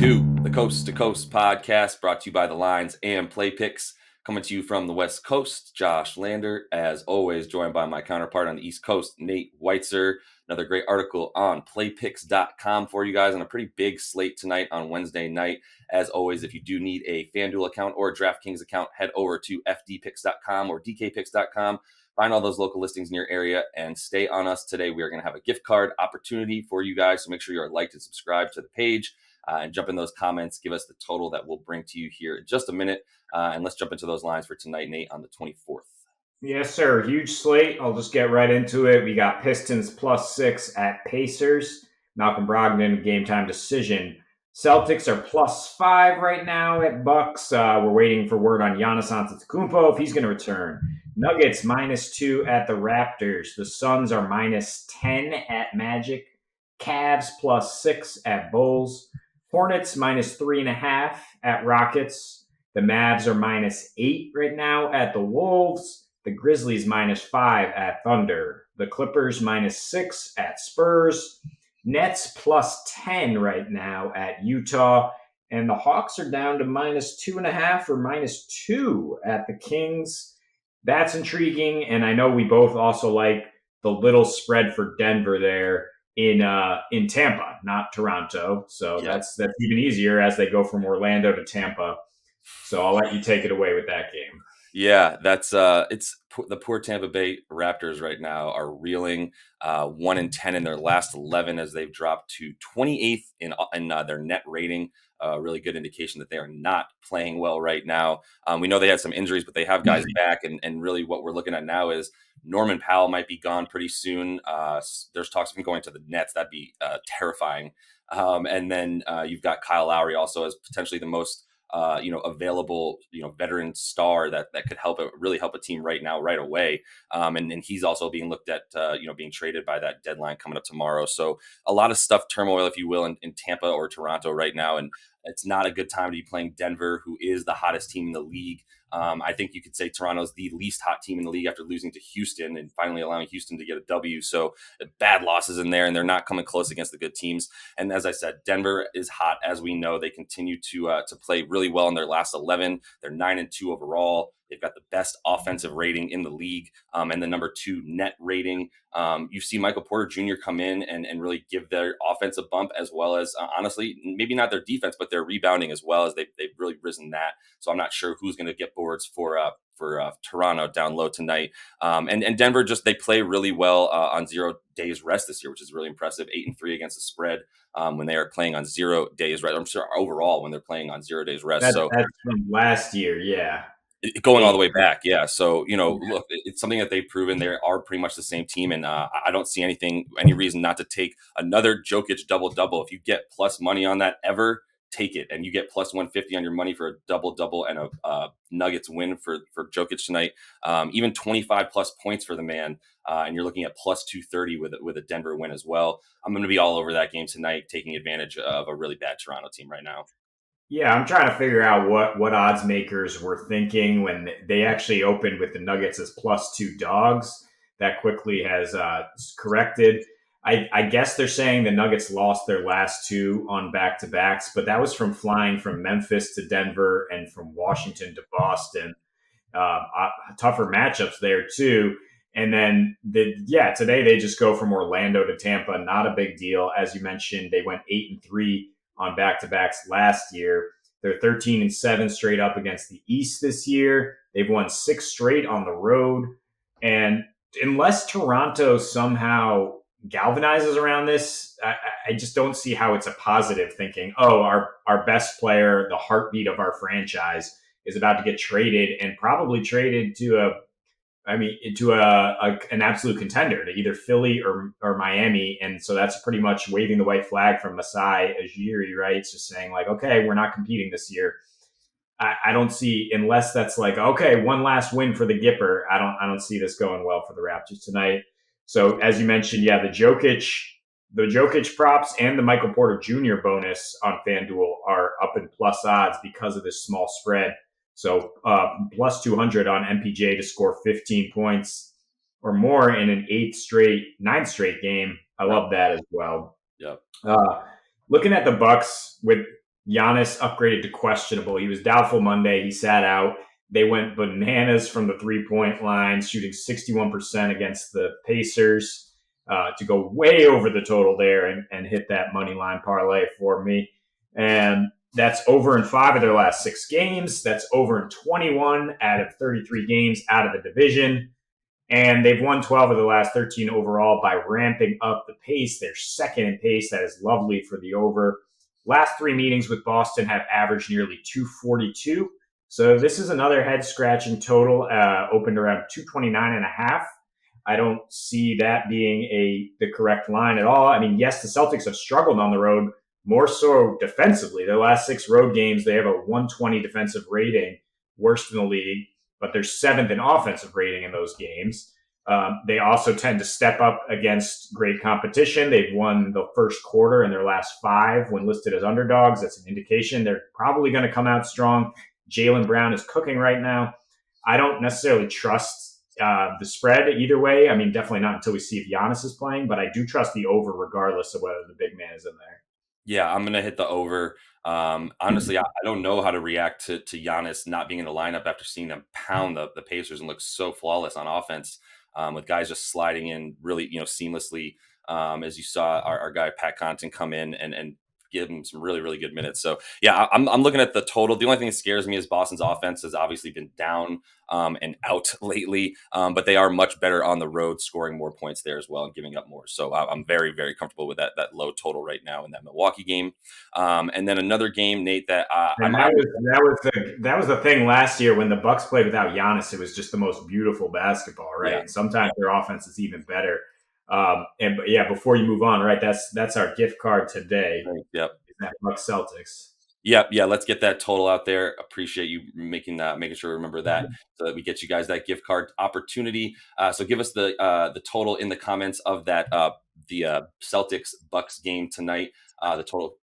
to the Coast to Coast podcast brought to you by the Lines and Play Picks. Coming to you from the West Coast, Josh Lander, as always, joined by my counterpart on the East Coast, Nate Weitzer. Another great article on playpicks.com for you guys on a pretty big slate tonight on Wednesday night. As always, if you do need a FanDuel account or a DraftKings account, head over to fdpicks.com or dkpicks.com. Find all those local listings in your area and stay on us today. We are going to have a gift card opportunity for you guys, so make sure you are liked and subscribed to the page. And jump in those comments. Give us the total that we'll bring to you here in just a minute. And let's jump into those lines for tonight, Nate, on the 24th. Yes, sir. Huge slate. I'll just get right into it. We got Pistons +6 at Pacers. Malcolm Brogdon, game time decision. Celtics are +5 right now at Bucks. We're waiting for word on Giannis Antetokounmpo if he's going to return. Nuggets -2 at the Raptors. The Suns are -10 at Magic. Cavs +6 at Bulls. Hornets -3.5 at Rockets. The Mavs are -8 right now at the Wolves. The Grizzlies -5 at Thunder. The Clippers -6 at Spurs. Nets +10 right now at Utah. And the Hawks are down to -2.5 or -2 at the Kings. That's intriguing. And I know we both also like the little spread for Denver there in Tampa, not Toronto. So that's even easier as they go from Orlando to Tampa. So I'll let you take it away with that game. Yeah, that's it's the poor Tampa Bay Raptors right now are reeling 1-10 in their last 11 as they've dropped to 28th in their net rating. Really good indication that they are not playing well right now. We know they had some injuries, but they have guys back, and really what we're looking at now is Norman Powell might be gone pretty soon. There's talks of him going to the Nets. That'd be terrifying. And then you've got Kyle Lowry also as potentially the most available, veteran star that could really help a team right now, right away. And he's also being looked at, being traded by that deadline coming up tomorrow. So a lot of stuff, turmoil, if you will, in Tampa or Toronto right now. And it's not a good time to be playing Denver, who is the hottest team in the league. I think you could say Toronto's the least hot team in the league after losing to Houston and finally allowing Houston to get a W. So bad losses in there, and they're not coming close against the good teams. And as I said, Denver is hot, as we know. They continue to play really well in their last 11. They're 9-2 overall. They've got the best offensive rating in the league and the number 2 net rating. You see Michael Porter Jr. come in and really give their offense a bump, as well as, honestly, maybe not their defense, but their rebounding as well, as they've really risen that. So I'm not sure who's going to get boards for Toronto down low tonight. And Denver, they play really well on 0 days rest this year, which is really impressive. 8-3 against the spread when they are playing on 0 days rest. I'm sure overall when they're playing on 0 days rest. That's from last year, yeah. Going all the way back, yeah. So, look, it's something that they've proven. They are pretty much the same team, and I don't see any reason not to take another Jokic double-double. If you get plus money on that ever, take it, and you get plus 150 on your money for a double-double and a Nuggets win for Jokic tonight. Even 25 plus points for the man, and you're looking at plus 230 with a Denver win as well. I'm going to be all over that game tonight, taking advantage of a really bad Toronto team right now. Yeah, I'm trying to figure out what odds makers were thinking when they actually opened with the Nuggets as +2 dogs. That quickly has corrected. I guess they're saying the Nuggets lost their last 2 on back-to-backs, but that was from flying from Memphis to Denver and from Washington to Boston. Tougher matchups there, too. And then, today they just go from Orlando to Tampa. Not a big deal. As you mentioned, they went 8-3 on back-to-backs last year. They're 13-7 straight up against the East this year. They've won 6 straight on the road. And unless Toronto somehow galvanizes around this, I just don't see how it's a positive, thinking, our best player, the heartbeat of our franchise, is about to get traded, and probably traded to an absolute contender, to either Philly or Miami. And so that's pretty much waving the white flag from Masai Ujiri, right? It's just saying, like, okay, we're not competing this year. I don't see, unless that's like, okay, one last win for the Gipper. I don't see this going well for the Raptors tonight. So as you mentioned, the Jokic props and the Michael Porter Jr. bonus on FanDuel are up in plus odds because of this small spread. So plus 200 on MPJ to score 15 points or more in an 9th straight game. I love that as well. Yep. Looking at the Bucks with Giannis upgraded to questionable. He was doubtful Monday. He sat out. They went bananas from the 3-point line, shooting 61% against the Pacers to go way over the total there and hit that money line parlay for me. And that's over in 5 of their last 6 games. That's over in 21 out of 33 games out of the division. And they've won 12 of the last 13 overall by ramping up the pace. They're second in pace. That is lovely for the over. Last 3 meetings with Boston have averaged nearly 242. So this is another head scratching total, opened around 229.5. I don't see that being the correct line at all. I mean, yes, the Celtics have struggled on the road, more so defensively. Their last 6 road games, they have a 120 defensive rating, worst in the league, but they're 7th in offensive rating in those games. They also tend to step up against great competition. They've won the first quarter in their last 5 when listed as underdogs. That's an indication they're probably going to come out strong. Jaylen Brown is cooking right now. I don't necessarily trust the spread either way. I mean, definitely not until we see if Giannis is playing, but I do trust the over regardless of whether the big man is in there. Yeah, I'm gonna hit the over. Honestly, I don't know how to react to Giannis not being in the lineup after seeing them pound the Pacers and look so flawless on offense, with guys just sliding in really, seamlessly. As you saw our guy Pat Connaughton come in and give him some really, really good minutes. So yeah, I'm looking at the total. The only thing that scares me is Boston's offense has obviously been down and out lately, but they are much better on the road, scoring more points there as well and giving up more. So I'm very, very comfortable with that low total right now in that Milwaukee game. And then another game, Nate, that And that was the thing last year when the Bucks played without Giannis. It was just the most beautiful basketball, right? yeah, And sometimes their offense is even better. But yeah, before you move on, right? That's our gift card today. yep. Is that Bucks Celtics? Yeah. Let's get that total out there. Appreciate you making sure to remember that, Mhm. so that we get you guys that gift card opportunity. So give us the total in the comments of that the Celtics Bucks game tonight. The total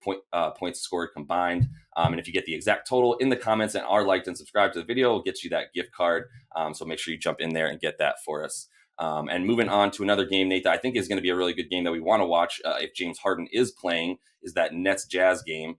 points scored combined, and if you get the exact total in the comments and are liked and subscribed to the video, we'll get you that gift card. So make sure you jump in there and get that for us. And moving on to another game, Nate, that I think is going to be a really good game that we want to watch if James Harden is playing, is that Nets Jazz game.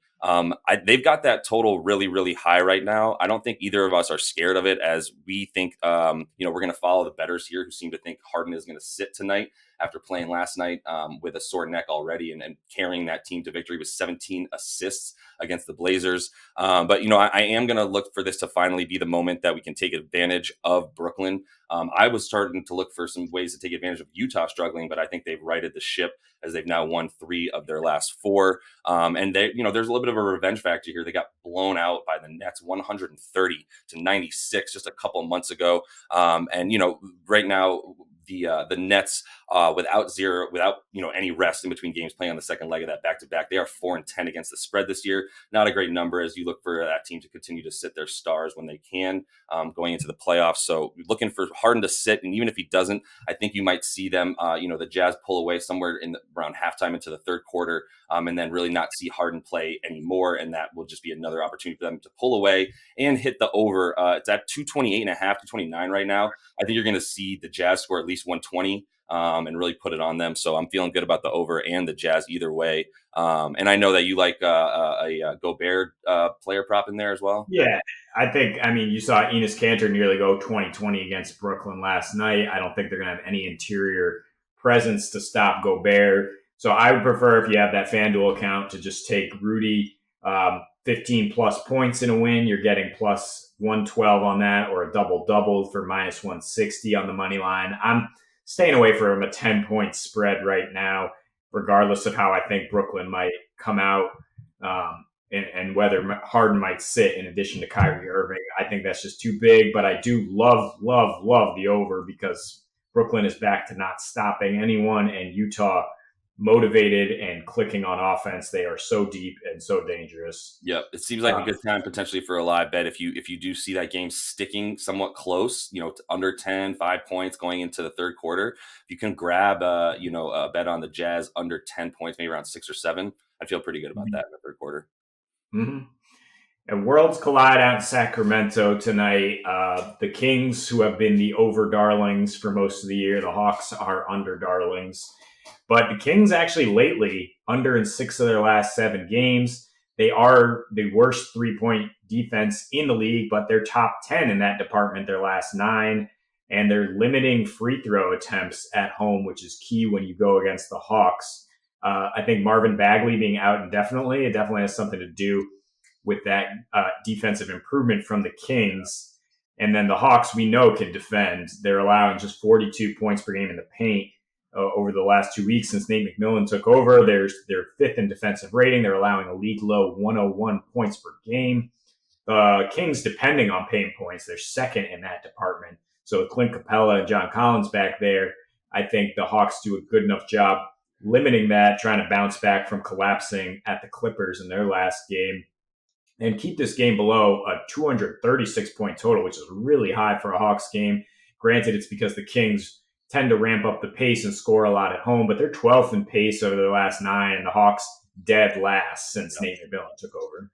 They've got that total really, really high right now. I don't think either of us are scared of it, as we think, we're going to follow the bettors here who seem to think Harden is going to sit tonight after playing last night with a sore neck already and carrying that team to victory with 17 assists against the Blazers. But, I am going to look for this to finally be the moment that we can take advantage of Brooklyn. I was starting to look for some ways to take advantage of Utah struggling, but I think they've righted the ship as they've now won 3 of their last 4. And there's a little bit of a revenge factor here. They got blown out by the Nets 130-96 just a couple of months ago. Right now the Nets without any rest in between games, playing on the second leg of that back-to-back, they are 4-10 against the spread this year. Not a great number as you look for that team to continue to sit their stars when they can going into the playoffs. So looking for Harden to sit, and even if he doesn't, I think you might see them, the Jazz pull away somewhere around halftime into the third quarter, and then really not see Harden play anymore, and that will just be another opportunity for them to pull away and hit the over. It's at 228.5, 229 right now. I think you're going to see the Jazz score at least 120 and really put it on them. So I'm feeling good about the over and the Jazz either way. And I know that you like a Gobert player prop in there as well. Yeah, I mean, you saw Enes Kanter nearly go 20-20 against Brooklyn last night. I don't think they're going to have any interior presence to stop Gobert. So I would prefer, if you have that FanDuel account, to just take Rudy, 15 plus points in a win. You're getting plus 112 on that, or a double-double for minus 160 on the money line. I'm staying away from a 10-point spread right now, regardless of how I think Brooklyn might come out. And whether Harden might sit in addition to Kyrie Irving. I think that's just too big, but I do love the over, because Brooklyn is back to not stopping anyone, and Utah motivated and clicking on offense. They are so deep and so dangerous. Yep, it seems like a good time potentially for a live bet if you do see that game sticking somewhat close, to under 10, 5 points going into the third quarter. If you can grab a bet on the Jazz under 10 points, maybe around 6 or 7, I'd feel pretty good about that in the third quarter. Mm-hmm. And worlds collide out in Sacramento tonight. The Kings, who have been the over darlings for most of the year, the Hawks are under darlings. But the Kings actually lately under in 6 of their last 7 games. They are the worst 3-point defense in the league, but they're top 10 in that department, their last 9. And they're limiting free throw attempts at home, which is key when you go against the Hawks. I think Marvin Bagley being out indefinitely, it definitely has something to do with that defensive improvement from the Kings. And then the Hawks, we know, can defend. They're allowing just 42 points per game in the paint over the last 2 weeks since Nate McMillan took over. They're fifth in defensive rating. They're allowing a league low 101 points per game. The Kings, depending on paint points, they're second in that department. So with Clint Capella and John Collins back there, I think the Hawks do a good enough job limiting that, trying to bounce back from collapsing at the Clippers in their last game, and keep this game below a 236-point total, which is really high for a Hawks game. Granted, it's because the Kings tend to ramp up the pace and score a lot at home, but they're 12th in pace over their last 9, and the Hawks dead last since Nate McMillan took over.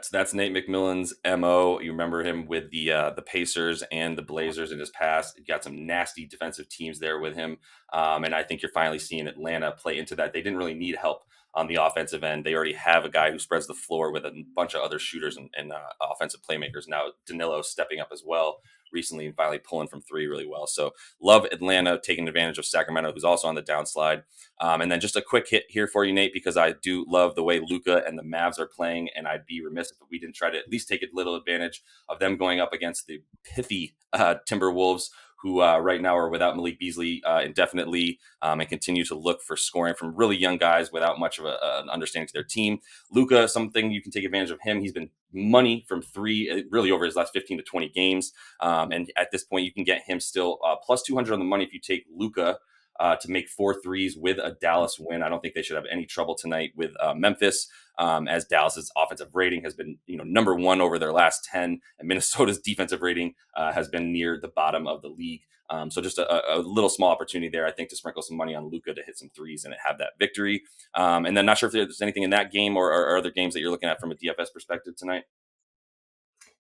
That's Nate McMillan's MO. You remember him with the Pacers and the Blazers in his past. He got some nasty defensive teams there with him, and I think you're finally seeing Atlanta play into that. They didn't really need help on the offensive end. They already have a guy who spreads the floor with a bunch of other shooters and offensive playmakers. Now Danilo stepping up as well recently and finally pulling from 3 really well. So love Atlanta taking advantage of Sacramento, who's also on the downslide. And then just a quick hit here for you, Nate, because I do love the way Luka and the Mavs are playing, and I'd be remiss if we didn't try to at least take a little advantage of them going up against the pithy Timberwolves, who right now are without Malik Beasley indefinitely and continue to look for scoring from really young guys without much of an understanding to their team. Luka, something you can take advantage of him. He's been money from 3 really over his last 15 to 20 games. And at this point, you can get him still plus 200 on the money if you take Luka to make 4 threes with a Dallas win. I don't think they should have any trouble tonight with Memphis, as Dallas's offensive rating has been, number 1 over their last 10, and Minnesota's defensive rating has been near the bottom of the league. So just a little small opportunity there, I think, to sprinkle some money on Luka to hit some threes and have that victory. And then not sure if there's anything in that game or other games that you're looking at from a DFS perspective tonight.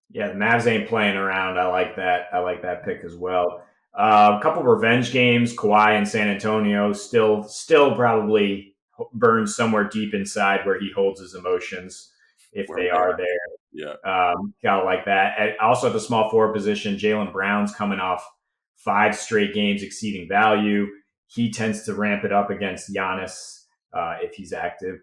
Yeah, the Mavs ain't playing around. I like that. I like that pick as well. A couple of revenge games. Kawhi in San Antonio still probably burns somewhere deep inside where he holds his emotions if Where they they are are. there. Yeah. Gotta like that. And also at the small forward position, Jaylen Brown's coming off 5 straight games exceeding value. He tends to ramp it up against Giannis if he's active.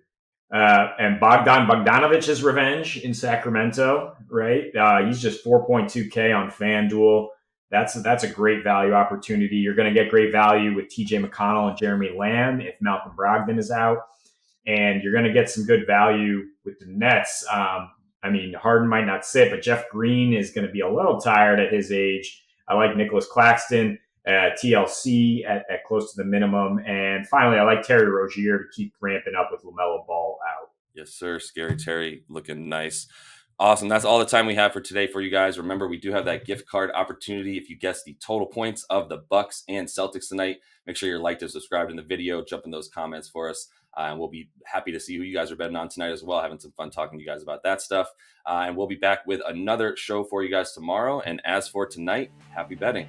And Bogdanovic's revenge in Sacramento, right? He's just 4.2K on FanDuel. That's a great value opportunity. You're going to get great value with TJ McConnell and Jeremy Lamb if Malcolm Brogdon is out. And you're going to get some good value with the Nets. Harden might not sit, but Jeff Green is going to be a little tired at his age. I like Nicholas Claxton. TLC at close to the minimum. And finally, I like Terry Rozier to keep ramping up with LaMelo Ball out. Yes, sir. Scary Terry looking nice. Awesome. That's all the time we have for today for you guys. Remember, we do have that gift card opportunity. If you guess the total points of the Bucks and Celtics tonight, make sure you're liked and subscribed in the video. Jump in those comments for us. And we'll be happy to see who you guys are betting on tonight as well. Having some fun talking to you guys about that stuff. And we'll be back with another show for you guys tomorrow. And as for tonight, happy betting.